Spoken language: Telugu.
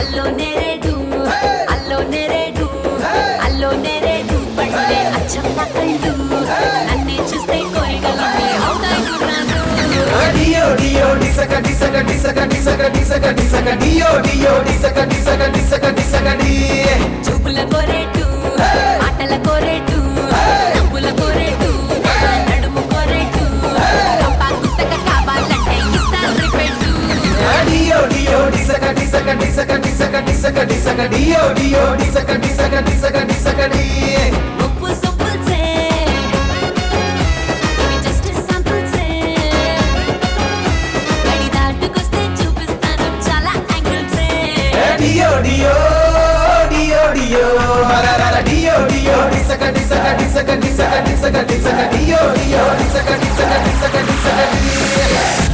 అల్లో నేరేడు అల్లో నేరేడు అల్లో నేరేడు పళ్ళే అచ్చం నా కళ్ళు నన్నే చూస్తే కోరికలన్నీ అవుతాయి డియో డియో డిసక డిసక డిసక డిసక డిసక డిసక డియో డియో డిసక డిసక డిసక డిసక డి చూపుల కోరేటు మాటల కోరేటు నవ్వుల కోరేటు నడుము కోరేటు కంపా గుత్తక కావాలంటే ఇస్తాను రిపెట్టు డియో డియో డిసక డిసక డిసక డిసక డిసక డిసక డియో డియో డిసక డిసక డిసక డిసక డి ముప్పు సొప్పుల్సే ఇవి జస్ట్ శాంపుల్సే గడి దాటుకొస్తే చూపిస్తాను చాలా యాంగిల్సే డియో డియో డియో డియో హరరర డియో డియో డిసక డిసక డిసక డిసక డిసక డిసక డియో డియో డిసక డిసక డిసక డిసక డి